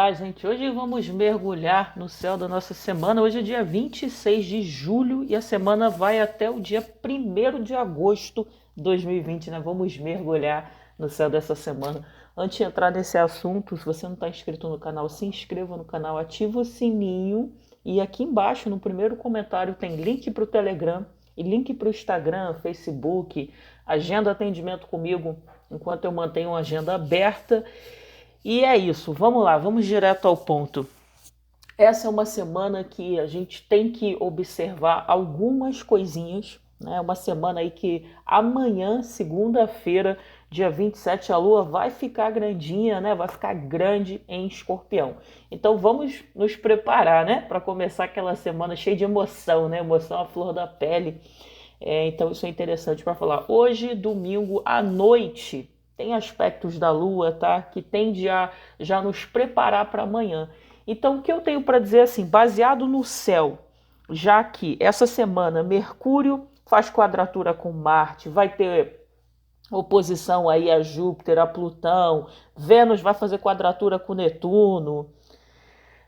Olá, gente. Hoje vamos mergulhar no céu da nossa semana. Hoje é dia 26 de julho e a semana vai até o dia 1º de agosto de 2020, né? Vamos mergulhar no céu dessa semana. Antes de entrar nesse assunto, se você não está inscrito no canal, se inscreva no canal, ativa o sininho e aqui embaixo, no primeiro comentário, tem link para o Telegram e link para o Instagram, Facebook, agenda atendimento comigo, enquanto eu mantenho a agenda aberta. E é isso, vamos lá, vamos direto ao ponto. Essa é uma semana que a gente tem que observar algumas coisinhas, né? Uma semana aí que amanhã, segunda-feira, dia 27, a Lua vai ficar grandinha, né? Vai ficar grande em Escorpião. Então vamos nos preparar, né? Para começar aquela semana cheia de emoção, né? Emoção à flor da pele. Então isso é interessante para falar. Hoje, domingo à noite, tem aspectos da Lua, tá? Que tende a já nos preparar para amanhã. Então, o que eu tenho para dizer assim, baseado no céu, já que essa semana Mercúrio faz quadratura com Marte, vai ter oposição aí a Júpiter, a Plutão, Vênus vai fazer quadratura com Netuno,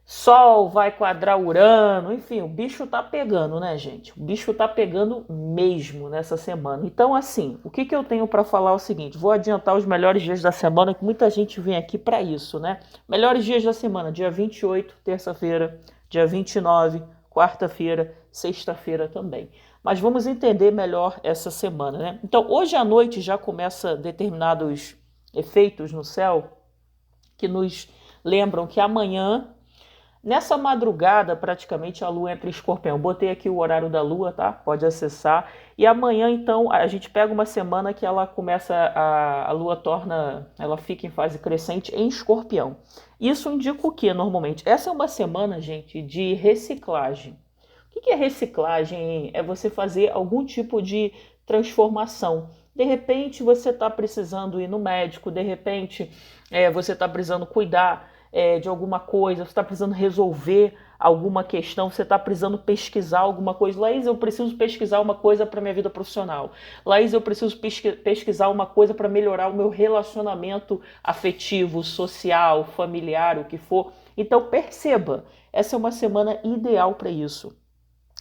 Sol vai quadrar Urano, enfim, o bicho tá pegando, né, gente? O bicho tá pegando mesmo nessa semana. Então, assim, o que eu tenho para falar é o seguinte, vou adiantar os melhores dias da semana, que muita gente vem aqui para isso, né? Melhores dias da semana, dia 28, terça-feira, dia 29, quarta-feira, sexta-feira também. Mas vamos entender melhor essa semana, né? Então, hoje à noite já começa determinados efeitos no céu que nos lembram que amanhã, nessa madrugada, praticamente, a Lua entra em Escorpião. Eu botei aqui o horário da Lua, tá? Pode acessar. E amanhã, então, a gente pega uma semana que ela começa, a Lua ela fica em fase crescente em Escorpião. Isso indica o que, normalmente? Essa é uma semana, gente, de reciclagem. O que é reciclagem? É você fazer algum tipo de transformação. De repente, você está precisando ir no médico, de repente, você está precisando cuidar de alguma coisa, você está precisando resolver alguma questão, você está precisando pesquisar alguma coisa. Laís, eu preciso pesquisar uma coisa para minha vida profissional. Laís, eu preciso pesquisar uma coisa para melhorar o meu relacionamento afetivo, social, familiar, o que for. Então perceba, essa é uma semana ideal para isso.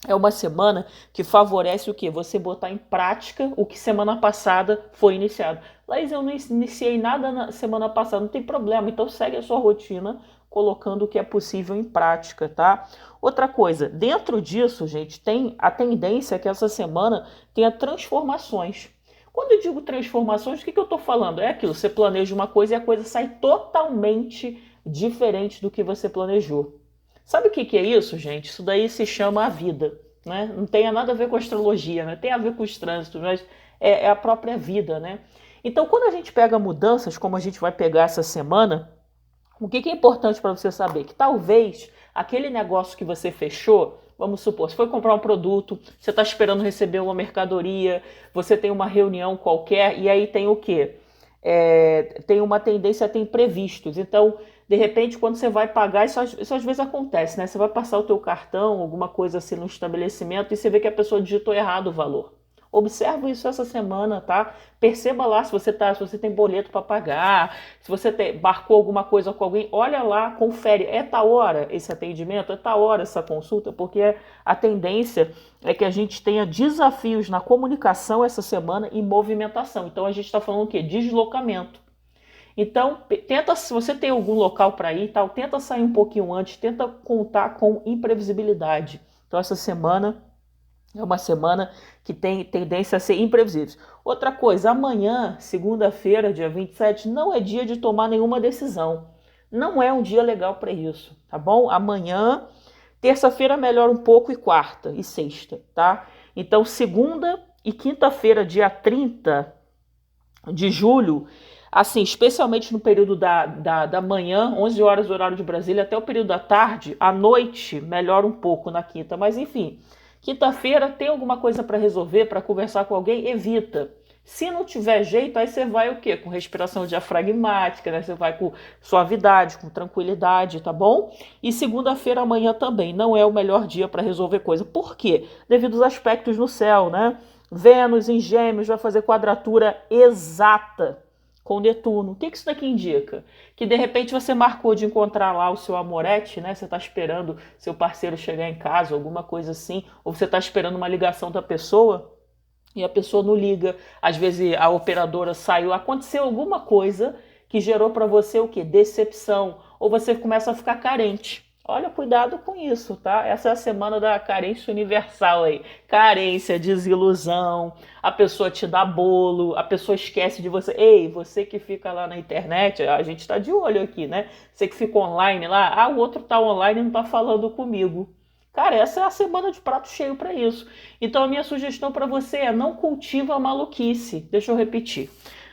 É uma semana que favorece o quê? Você botar em prática o que semana passada foi iniciado. Laís, eu não iniciei nada na semana passada, não tem problema, então segue a sua rotina colocando o que é possível em prática, tá? Outra coisa, dentro disso, gente, tem a tendência que essa semana tenha transformações. Quando eu digo transformações, o que eu estou falando? É aquilo, você planeja uma coisa e a coisa sai totalmente diferente do que você planejou. Sabe o que é isso, gente? Isso daí se chama a vida, né? Não tem nada a ver com astrologia, né? Tem a ver com os trânsitos, mas é a própria vida, né? Então, quando a gente pega mudanças, como a gente vai pegar essa semana, o que é importante para você saber? Que talvez aquele negócio que você fechou, vamos supor, você foi comprar um produto, você está esperando receber uma mercadoria, você tem uma reunião qualquer, e aí tem o quê? Tem uma tendência a ter imprevistos. Então, de repente, quando você vai pagar, isso às vezes acontece, né? Você vai passar o teu cartão, alguma coisa assim no estabelecimento, e você vê que a pessoa digitou errado o valor. Observa isso essa semana, tá? Perceba lá se você tem boleto para pagar, se você marcou alguma coisa com alguém, olha lá, confere. É tal hora esse atendimento? É tal hora essa consulta? Porque a tendência é que a gente tenha desafios na comunicação essa semana e movimentação. Então a gente está falando o quê? Deslocamento. Então, se você tem algum local para ir, tal, tenta sair um pouquinho antes, tenta contar com imprevisibilidade. Então essa semana é uma semana que tem tendência a ser imprevisível. Outra coisa, amanhã, segunda-feira, dia 27, não é dia de tomar nenhuma decisão. Não é um dia legal para isso, tá bom? Amanhã, terça-feira melhora um pouco e quarta e sexta, tá? Então, segunda e quinta-feira, dia 30 de julho, assim, especialmente no período da manhã, 11 horas do horário de Brasília, até o período da tarde, à noite melhora um pouco na quinta, mas enfim, quinta-feira tem alguma coisa para resolver, para conversar com alguém, evita. Se não tiver jeito, aí você vai o quê? Com respiração diafragmática, né? Você vai com suavidade, com tranquilidade, tá bom? E segunda-feira amanhã também não é o melhor dia para resolver coisa. Por quê? Devido aos aspectos no céu, né? Vênus em Gêmeos vai fazer quadratura exata com Netuno. O que isso daqui indica? Que de repente você marcou de encontrar lá o seu amorete, né? Você está esperando seu parceiro chegar em casa, alguma coisa assim, ou você está esperando uma ligação da pessoa e a pessoa não liga. Às vezes a operadora saiu, aconteceu alguma coisa que gerou para você o quê? Decepção, ou você começa a ficar carente. Olha, cuidado com isso, tá? Essa é a semana da carência universal aí. Carência, desilusão, a pessoa te dá bolo, a pessoa esquece de você. Ei, você que fica lá na internet, a gente tá de olho aqui, né? Você que fica online lá, o outro tá online e não tá falando comigo. Cara, essa é a semana de prato cheio para isso. Então a minha sugestão para você é não cultiva a maluquice. Deixa eu repetir.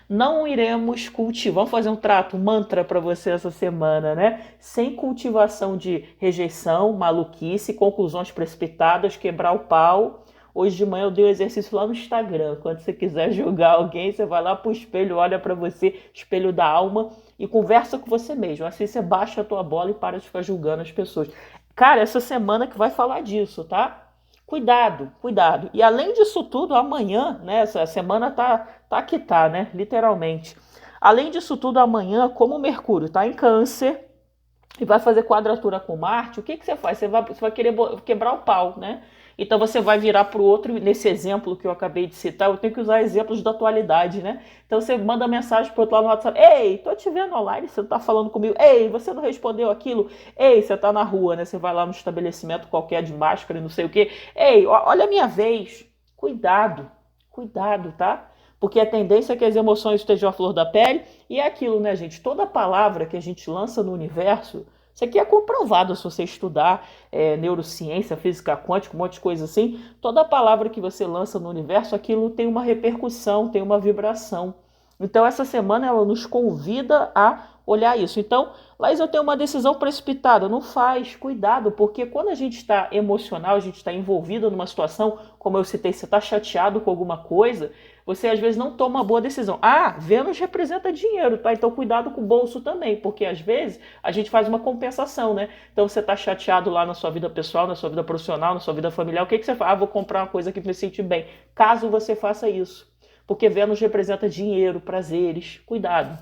Não iremos cultivar, vamos fazer um trato, um mantra para você essa semana, né? Sem cultivação de rejeição, maluquice, conclusões precipitadas, quebrar o pau. Hoje de manhã eu dei o exercício lá no Instagram. Quando você quiser julgar alguém, você vai lá pro espelho, olha para você, espelho da alma, e conversa com você mesmo. Assim você baixa a tua bola e para de ficar julgando as pessoas. Cara, essa semana que vai falar disso, tá? Cuidado, cuidado. E além disso tudo, amanhã, né? Essa semana tá que tá, né? Literalmente. Além disso tudo, amanhã, como o Mercúrio tá em Câncer e vai fazer quadratura com Marte, o que você faz? Você vai querer quebrar o pau, né? Então você vai virar para o outro, nesse exemplo que eu acabei de citar, eu tenho que usar exemplos da atualidade, né? Então você manda mensagem para o outro lado no WhatsApp: ei, tô te vendo online, você não tá falando comigo. Ei, você não respondeu aquilo. Ei, você tá na rua, né? Você vai lá no estabelecimento qualquer de máscara e não sei o quê. Ei, olha a minha vez. Cuidado, cuidado, tá? Porque a tendência é que as emoções estejam à flor da pele e é aquilo, né, gente? Toda palavra que a gente lança no universo, isso aqui é comprovado se você estudar neurociência, física quântica, um monte de coisa assim. Toda palavra que você lança no universo, aquilo tem uma repercussão, tem uma vibração. Então essa semana ela nos convida a olhar isso. Então, Laís, eu tenho uma decisão precipitada. Não faz, cuidado, porque quando a gente está emocional, a gente está envolvido numa situação, como eu citei, você está chateado com alguma coisa, você às vezes não toma uma boa decisão. Vênus representa dinheiro, tá? Então cuidado com o bolso também, porque às vezes a gente faz uma compensação, né? Então você tá chateado lá na sua vida pessoal, na sua vida profissional, na sua vida familiar, o que você faz? Vou comprar uma coisa que me sente bem. Caso você faça isso, porque Vênus representa dinheiro, prazeres, cuidado,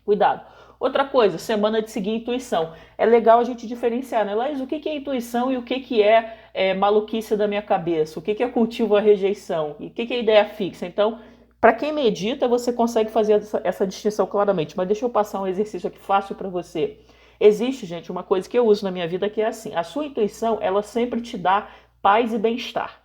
cuidado. Outra coisa, semana de seguir intuição. É legal a gente diferenciar, né? Laís, o que é intuição e o que é maluquice da minha cabeça? O que é cultivo a rejeição? E o que é ideia fixa? Então, para quem medita, você consegue fazer essa distinção claramente. Mas deixa eu passar um exercício aqui fácil para você. Existe, gente, uma coisa que eu uso na minha vida que é assim. A sua intuição, ela sempre te dá paz e bem-estar.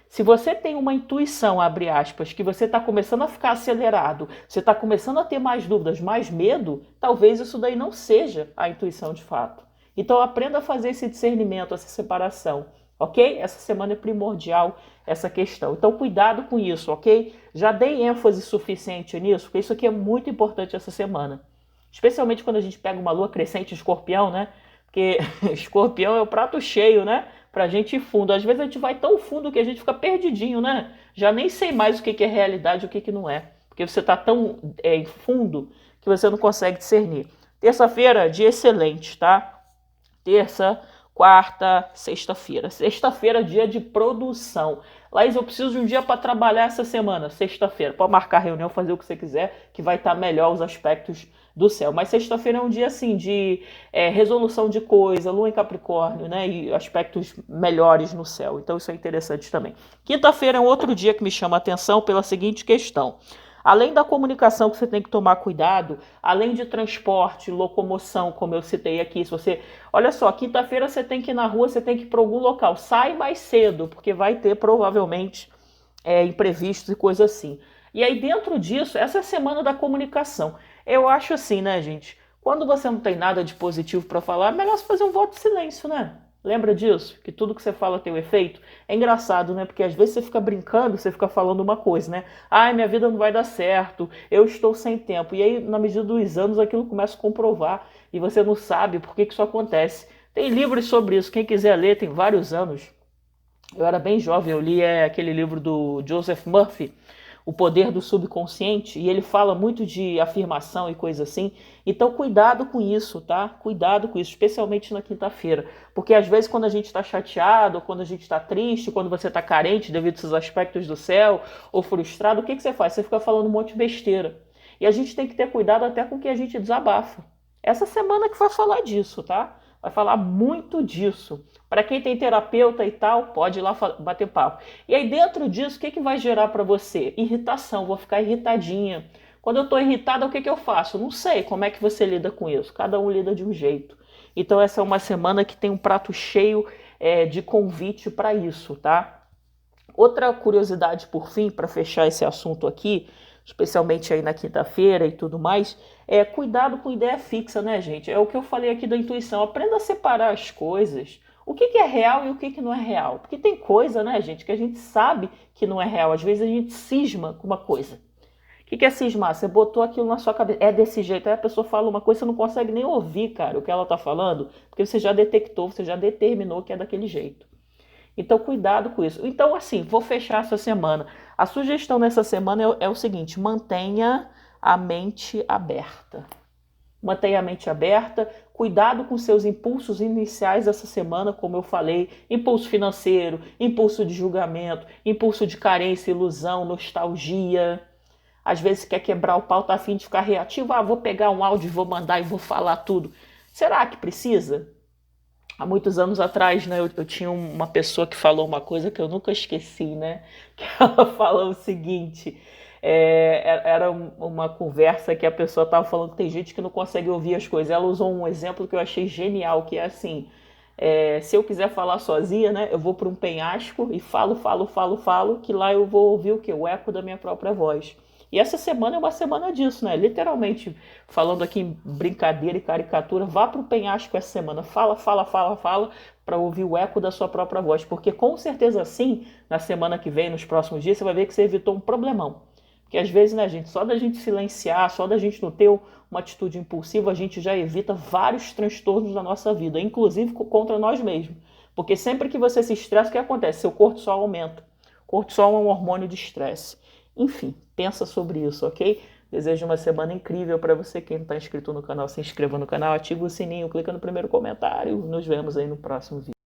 Se você tem uma intuição, abre aspas, que você está começando a ficar acelerado, você está começando a ter mais dúvidas, mais medo, talvez isso daí não seja a intuição de fato. Então aprenda a fazer esse discernimento, essa separação, ok? Essa semana é primordial essa questão. Então cuidado com isso, ok? Já dei ênfase suficiente nisso, porque isso aqui é muito importante essa semana. Especialmente quando a gente pega uma lua crescente escorpião, né? Porque escorpião é o prato cheio, né? Pra gente ir fundo. Às vezes a gente vai tão fundo que a gente fica perdidinho, né? Já nem sei mais o que é realidade e o que não é. Porque você tá tão fundo que você não consegue discernir. Terça-feira, dia excelente, tá? Terça, quarta, sexta-feira. Sexta-feira, dia de produção. Laís, eu preciso de um dia para trabalhar essa semana. Sexta-feira. Pode marcar reunião, fazer o que você quiser, que vai estar melhor os aspectos do céu. Mas sexta-feira é um dia assim de resolução de coisa, lua em Capricórnio, né? E aspectos melhores no céu. Então isso é interessante também. Quinta-feira é um outro dia que me chama a atenção pela seguinte questão. Além da comunicação que você tem que tomar cuidado, além de transporte, locomoção, como eu citei aqui, se você... Olha só, quinta-feira você tem que ir na rua, você tem que ir para algum local. Sai mais cedo, porque vai ter provavelmente imprevistos e coisas assim. E aí dentro disso, essa é a semana da comunicação. Eu acho assim, né, gente? Quando você não tem nada de positivo para falar, é melhor você fazer um voto de silêncio, né? Lembra disso? Que tudo que você fala tem um efeito? É engraçado, né? Porque às vezes você fica brincando, você fica falando uma coisa, né? Ai, minha vida não vai dar certo, eu estou sem tempo. E aí, na medida dos anos, aquilo começa a comprovar e você não sabe por que isso acontece. Tem livros sobre isso, quem quiser ler, tem vários anos. Eu era bem jovem, eu li aquele livro do Joseph Murphy, O Poder do Subconsciente, e ele fala muito de afirmação e coisa assim. Então cuidado com isso, tá? Cuidado com isso, especialmente na quinta-feira. Porque às vezes quando a gente está chateado, quando a gente está triste, quando você está carente devido aos aspectos do céu, ou frustrado, o que você faz? Você fica falando um monte de besteira. E a gente tem que ter cuidado até com o que a gente desabafa. Essa semana que vai falar disso, tá? Vai falar muito disso. Para quem tem terapeuta e tal, pode ir lá bater papo. E aí dentro disso, o que, que vai gerar para você? Irritação, vou ficar irritadinha. Quando eu estou irritada, o que, que eu faço? Não sei como é que você lida com isso. Cada um lida de um jeito. Então essa é uma semana que tem um prato cheio de convite para isso, tá? Outra curiosidade por fim, para fechar esse assunto aqui, especialmente aí na quinta-feira e tudo mais, é cuidado com ideia fixa, né, gente? É o que eu falei aqui da intuição. Aprenda a separar as coisas. O que é real e o que não é real? Porque tem coisa, né, gente, que a gente sabe que não é real. Às vezes a gente cisma com uma coisa. O que é cismar? Você botou aquilo na sua cabeça. É desse jeito. Aí a pessoa fala uma coisa, você não consegue nem ouvir, cara, o que ela tá falando, porque você já detectou, você já determinou que é daquele jeito. Então, cuidado com isso. Então, assim, vou fechar essa semana. A sugestão nessa semana é o seguinte: mantenha a mente aberta. Mantenha a mente aberta, cuidado com seus impulsos iniciais essa semana, como eu falei, impulso financeiro, impulso de julgamento, impulso de carência, ilusão, nostalgia. Às vezes quer quebrar o pau, tá a fim de ficar reativo. Ah, vou pegar um áudio, vou mandar e vou falar tudo. Será que precisa? Há muitos anos atrás, né, eu tinha uma pessoa que falou uma coisa que eu nunca esqueci, né? Que ela falou o seguinte: era uma conversa que a pessoa estava falando que tem gente que não consegue ouvir as coisas. Ela usou um exemplo que eu achei genial, que é assim: se eu quiser falar sozinha, né, eu vou para um penhasco e falo, que lá eu vou ouvir o quê? O eco da minha própria voz. E essa semana é uma semana disso, né? Literalmente, falando aqui em brincadeira e caricatura, vá para o penhasco essa semana. Fala, para ouvir o eco da sua própria voz. Porque com certeza sim, na semana que vem, nos próximos dias, você vai ver que você evitou um problemão. Porque às vezes, né, gente, só da gente silenciar, só da gente não ter uma atitude impulsiva, a gente já evita vários transtornos da nossa vida, inclusive contra nós mesmos. Porque sempre que você se estressa, o que acontece? Seu cortisol aumenta. Cortisol é um hormônio de estresse. Enfim, pensa sobre isso, ok? Desejo uma semana incrível para você. Quem não está inscrito no canal, se inscreva no canal, ativa o sininho, clica no primeiro comentário. Nos vemos aí no próximo vídeo.